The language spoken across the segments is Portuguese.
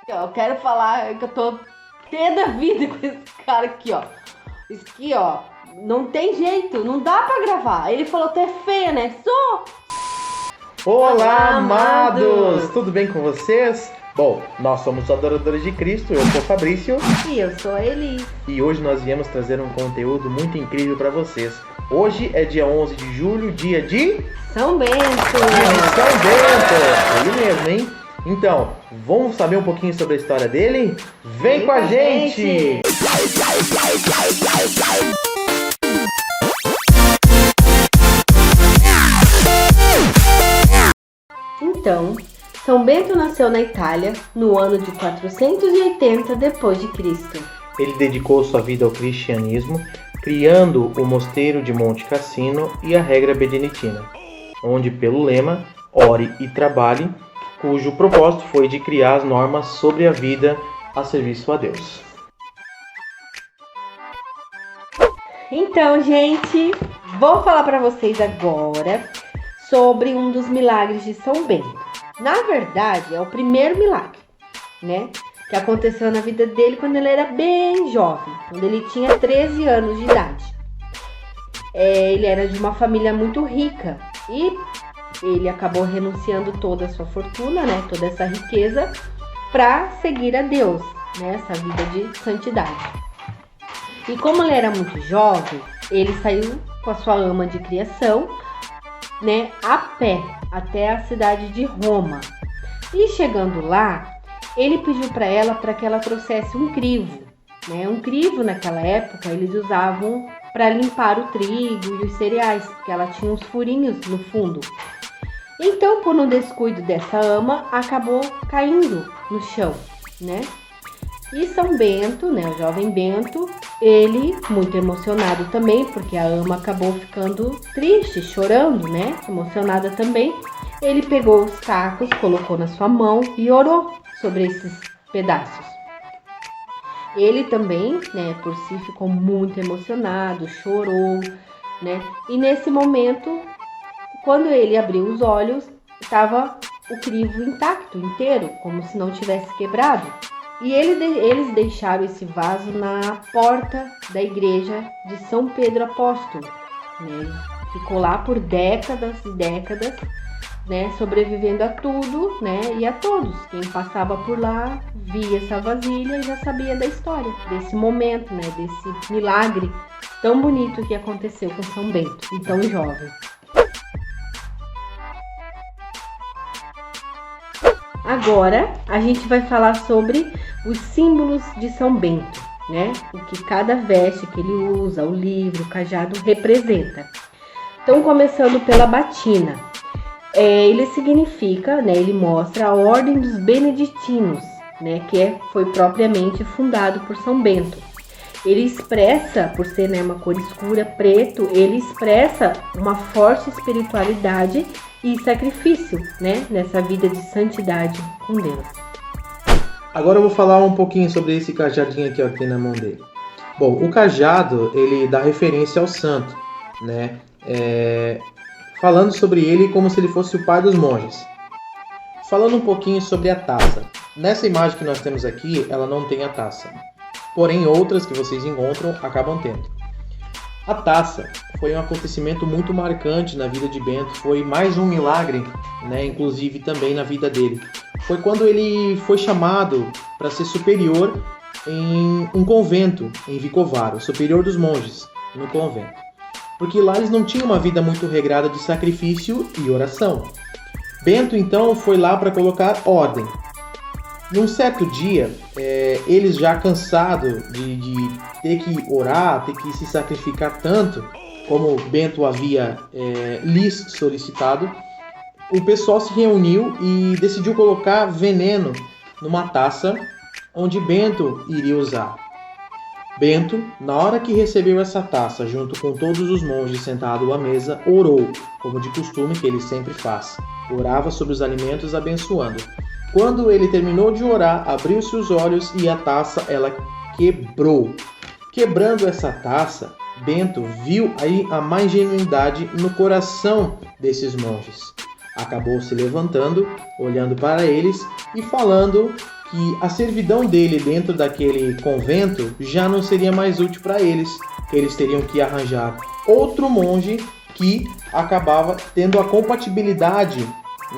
Eu quero falar que eu tô pé da vida com esse cara aqui, ó. Isso aqui, ó, não tem jeito, não dá pra gravar. Ele falou até feia, né? Sou! Olá, amados! amados! Tudo bem com vocês? Bom, nós somos os adoradores de Cristo, eu sou o Fabrício. E eu sou a Eli. E hoje nós viemos trazer um conteúdo muito incrível para vocês. Hoje é dia 11 de julho, dia de São Bento! São Bento! Ele mesmo, hein? Então, vamos saber um pouquinho sobre a história dele? Vem com a gente! Então, São Bento nasceu na Itália no ano de 480 depois de Cristo. Ele dedicou sua vida ao cristianismo, criando o Mosteiro de Monte Cassino e a Regra Beneditina, onde pelo lema Ore e Trabalhe, cujo propósito foi de criar as normas sobre a vida a serviço a Deus. Então, gente, vou falar para vocês agora sobre um dos milagres de São Bento. Na verdade, é o primeiro milagre, né? Que aconteceu na vida dele quando ele era bem jovem, quando ele tinha 13 anos de idade. Ele era de uma família muito rica e ele acabou renunciando toda a sua fortuna, né? Toda essa riqueza para seguir a Deus, né? Essa vida de santidade. E como ele era muito jovem, ele saiu com a sua ama de criação, né, a pé até a cidade de Roma. E chegando lá, ele pediu para ela para que ela trouxesse um crivo, né? Um crivo naquela época eles usavam para limpar o trigo e os cereais, porque ela tinha uns furinhos no fundo. Então, por um descuido dessa ama, acabou caindo no chão, né? E São Bento, né, o jovem Bento, ele muito emocionado também, porque a ama acabou ficando triste, chorando, né, emocionada também. Ele pegou os cacos, colocou na sua mão e orou sobre esses pedaços. Ele também, né, por si ficou muito emocionado, chorou, né, e nesse momento, quando ele abriu os olhos, estava o crivo intacto, inteiro, como se não tivesse quebrado. E eles deixaram esse vaso na porta da igreja de São Pedro Apóstolo, né? Ficou lá por décadas e décadas, né? Sobrevivendo a tudo, né? E a todos. Quem passava por lá via essa vasilha e já sabia da história, desse momento, né? Desse milagre tão bonito que aconteceu com São Bento, e tão jovem. Agora, a gente vai falar sobre os símbolos de São Bento, né? O que cada veste que ele usa, o livro, o cajado representa. Então, começando pela batina. Ele significa, né? Ele mostra a Ordem dos Beneditinos, né? Que foi propriamente fundado por São Bento. Ele expressa, por ser, né, uma cor escura, preto, ele expressa uma forte espiritualidade e sacrifício, né, nessa vida de santidade com Deus. Agora eu vou falar um pouquinho sobre esse cajadinho aqui, ó, que tem na mão dele. Bom, o cajado, ele dá referência ao santo, né? Falando sobre ele como se ele fosse o pai dos monges. Falando um pouquinho sobre a taça. Nessa imagem que nós temos aqui, ela não tem a taça. Porém, outras que vocês encontram acabam tendo. A taça foi um acontecimento muito marcante na vida de Bento, foi mais um milagre, né, inclusive também na vida dele. Foi quando ele foi chamado para ser superior em um convento em Vicovaro, superior dos monges no convento. Porque lá eles não tinham uma vida muito regrada de sacrifício e oração. Bento então foi lá para colocar ordem. Num certo dia, eles já cansados de ter que orar, ter que se sacrificar tanto, como Bento havia lhes solicitado, o pessoal se reuniu e decidiu colocar veneno numa taça onde Bento iria usar. Bento, na hora que recebeu essa taça, junto com todos os monges sentados à mesa, orou, como de costume que ele sempre faz. Orava sobre os alimentos abençoando. Quando ele terminou de orar, abriu-se os olhos e a taça, ela quebrou. Quebrando essa taça, Bento viu aí a má ingenuidade no coração desses monges. acabou se levantando, olhando para eles e falando que a servidão dele dentro daquele convento já não seria mais útil para eles, que eles teriam que arranjar outro monge que acabava tendo a compatibilidade,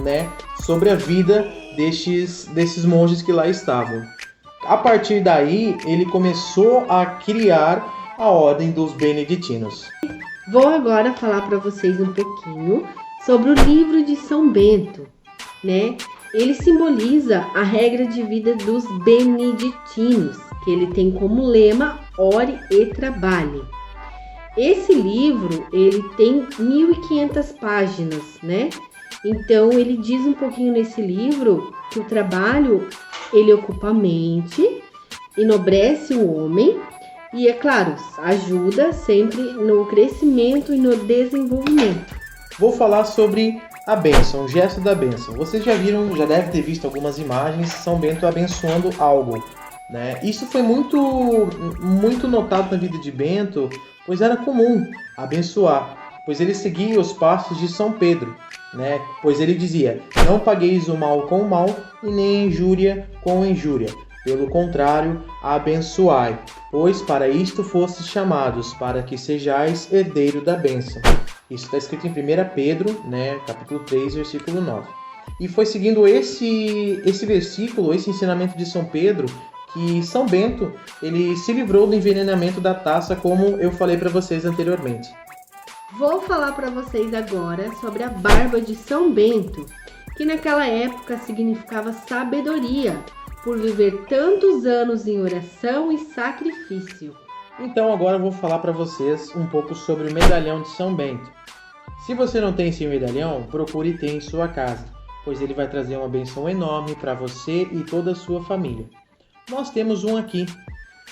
né, sobre a vida desses monges que lá estavam. A partir daí, ele começou a criar a ordem dos beneditinos. Vou agora falar para vocês um pouquinho sobre o livro de São Bento, né? Ele simboliza a regra de vida dos beneditinos, que ele tem como lema ore e trabalhe. Esse livro, ele tem 1500 páginas, né? Então, ele diz um pouquinho nesse livro que o trabalho, ele ocupa a mente, enobrece o homem e, é claro, ajuda sempre no crescimento e no desenvolvimento. Vou falar sobre a bênção, o gesto da bênção. Vocês já viram, já devem ter visto algumas imagens de São Bento abençoando algo, né? Isso foi muito notado na vida de Bento, pois era comum abençoar, pois ele seguia os passos de São Pedro, né? Pois ele dizia: não pagueis o mal com o mal e nem a injúria com a injúria. Pelo contrário, abençoai, pois para isto fostes chamados, para que sejais herdeiro da bênção. Isso está escrito em 1 Pedro, né, capítulo 3, versículo 9. E foi seguindo esse versículo, esse ensinamento de São Pedro, que São Bento ele se livrou do envenenamento da taça, como eu falei para vocês anteriormente. Vou falar para vocês agora sobre a barba de São Bento, que naquela época significava sabedoria, por viver tantos anos em oração e sacrifício. Então agora eu vou falar para vocês um pouco sobre o medalhão de São Bento. Se você não tem esse medalhão, procure ter em sua casa, pois ele vai trazer uma bênção enorme para você e toda a sua família. Nós temos um aqui,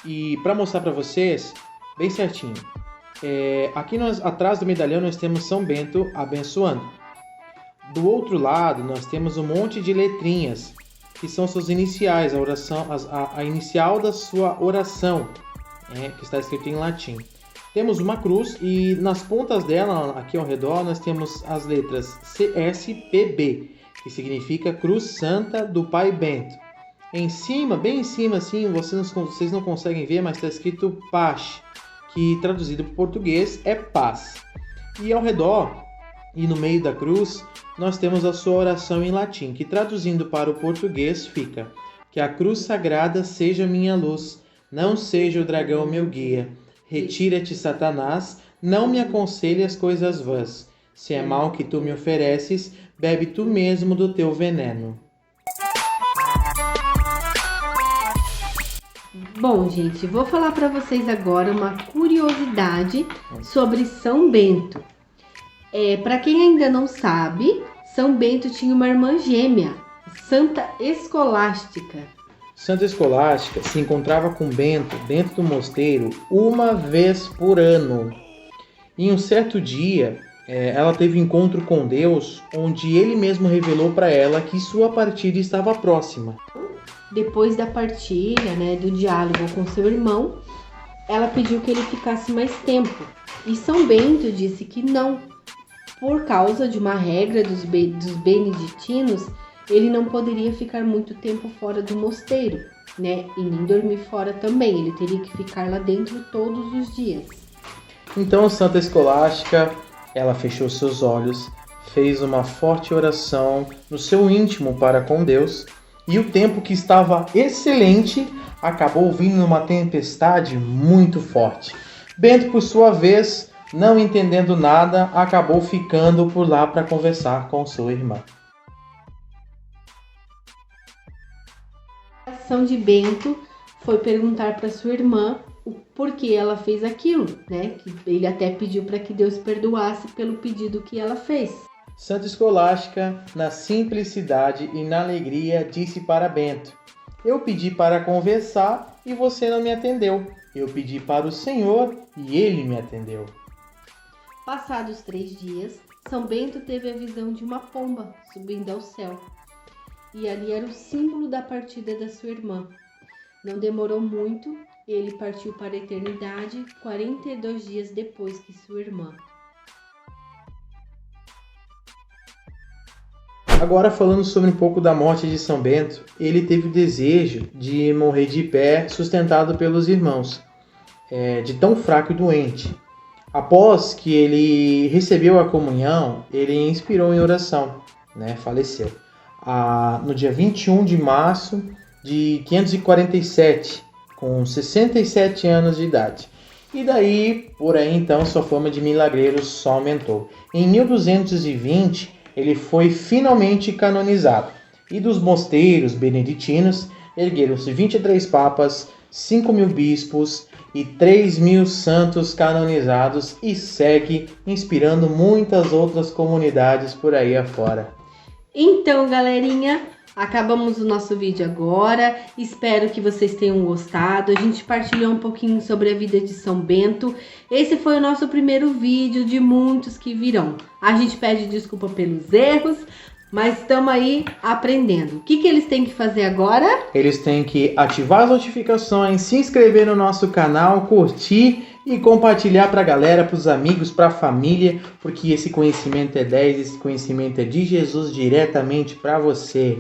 e para mostrar para vocês, bem certinho, aqui atrás do medalhão nós temos São Bento abençoando. Do outro lado nós temos um monte de letrinhas, que são suas iniciais, a inicial da sua oração, que está escrito em latim. Temos uma cruz e nas pontas dela, aqui ao redor, nós temos as letras CSPB, que significa Cruz Santa do Pai Bento. Em cima, bem em cima, assim, vocês não conseguem ver, mas está escrito Paz, que traduzido para o português é paz. E ao redor e no meio da cruz, nós temos a sua oração em latim, que traduzindo para o português fica: que a cruz sagrada seja minha luz, não seja o dragão meu guia. Retira-te, Satanás, não me aconselhe as coisas vãs. Se é mal que tu me ofereces, bebe tu mesmo do teu veneno. Bom, gente, vou falar para vocês agora uma curiosidade sobre São Bento. Para quem ainda não sabe, São Bento tinha uma irmã gêmea, Santa Escolástica. Santa Escolástica se encontrava com Bento dentro do mosteiro uma vez por ano. Em um certo dia, ela teve encontro com Deus, onde ele mesmo revelou para ela que sua partida estava próxima. Depois da partilha, do diálogo com seu irmão, ela pediu que ele ficasse mais tempo. E São Bento disse que não. Por causa de uma regra dos beneditinos, ele não poderia ficar muito tempo fora do mosteiro, E nem dormir fora também. Ele teria que ficar lá dentro todos os dias. Então Santa Escolástica, ela fechou seus olhos, fez uma forte oração no seu íntimo para com Deus, e o tempo que estava excelente acabou vindo uma tempestade muito forte. Bento, por sua vez, não entendendo nada, acabou ficando por lá para conversar com sua irmã. A ação de Bento foi perguntar para sua irmã o porquê ela fez aquilo, Que ele até pediu para que Deus perdoasse pelo pedido que ela fez. Santa Escolástica, na simplicidade e na alegria, disse para Bento: eu pedi para conversar e você não me atendeu. Eu pedi para o Senhor e ele me atendeu. Passados 3 dias, São Bento teve a visão de uma pomba subindo ao céu. E ali era o símbolo da partida da sua irmã. Não demorou muito, ele partiu para a eternidade 42 dias depois que sua irmã. Agora, falando sobre um pouco da morte de São Bento, ele teve o desejo de morrer de pé, sustentado pelos irmãos, de tão fraco e doente. Após que ele recebeu a comunhão, ele inspirou em oração, né? Faleceu no dia 21 de março de 547, com 67 anos de idade. E daí, por aí então, sua fama de milagreiro só aumentou. Em 1220, ele foi finalmente canonizado. E dos mosteiros beneditinos, ergueram-se 23 papas, 5.000 bispos e 3.000 santos canonizados, e segue inspirando muitas outras comunidades por aí afora. Então, galerinha, acabamos o nosso vídeo agora. Espero que vocês tenham gostado. A gente partilhou um pouquinho sobre a vida de São Bento. Esse foi o nosso primeiro vídeo de muitos que virão. A gente pede desculpa pelos erros, mas estamos aí aprendendo. O que eles têm que fazer agora? Eles têm que ativar as notificações, se inscrever no nosso canal, curtir e compartilhar para a galera, para os amigos, para a família, porque esse conhecimento é 10, esse conhecimento é de Jesus diretamente para você.